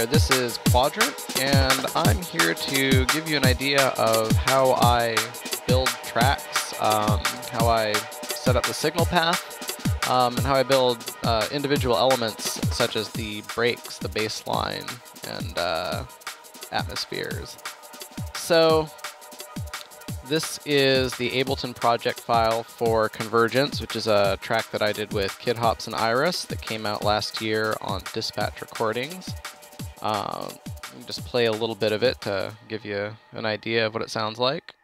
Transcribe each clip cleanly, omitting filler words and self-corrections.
there, this is Quadrant, and I'm here to give you an idea of how I build tracks, how I set up the signal path, and how I build individual elements such as the breaks, the bass line, and atmospheres. So this is the Ableton project file for Convergence, which is a track that I did with Kid Hops and Iris that came out last year on Dispatch Recordings. Just play a little bit of it to give you an idea of what it sounds like.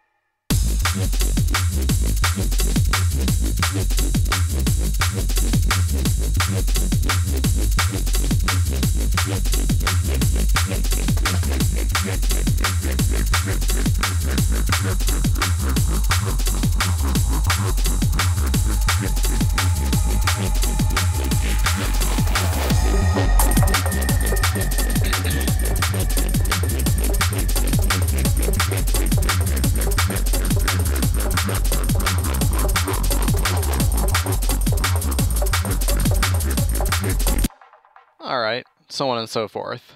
Alright, so on and so forth.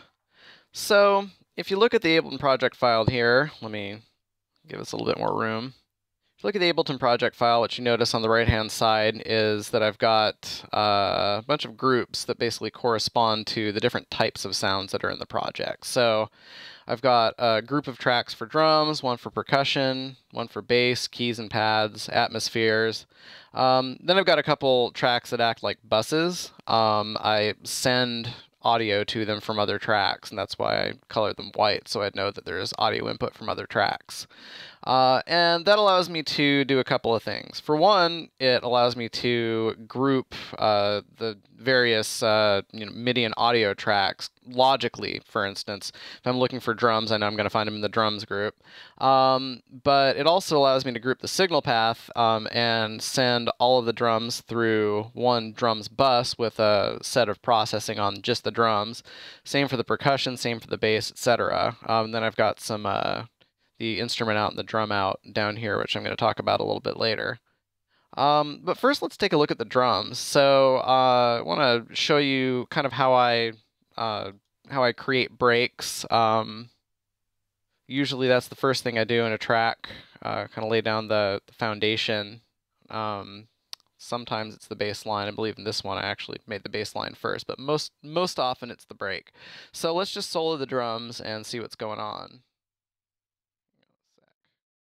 So, if you look at the Ableton project file here, let me give us a little bit more room. If you look at the Ableton project file, what you notice on the right-hand side is that I've got a bunch of groups that basically correspond to the different types of sounds that are in the project. So, I've got a group of tracks for drums, one for percussion, one for bass, keys and pads, atmospheres. Then I've got a couple tracks that act like buses. I send audio to them from other tracks, and that's why I colored them white, so I'd know that there's audio input from other tracks. And that allows me to do a couple of things. For one, it allows me to group the various MIDI and audio tracks logically. For instance, if I'm looking for drums, I know I'm going to find them in the drums group. But it also allows me to group the signal path and send all of the drums through one drums bus with a set of processing on just the drums. Same for the percussion, same for the bass, etc. Then I've got some the instrument out and the drum out down here, which I'm going to talk about a little bit later. But first, let's take a look at the drums. So I want to show you kind of how I create breaks. Usually that's the first thing I do in a track, kind of lay down the foundation. Sometimes it's the bass line. I believe in this one I actually made the bass line first, but most often it's the break. So let's just solo the drums and see what's going on.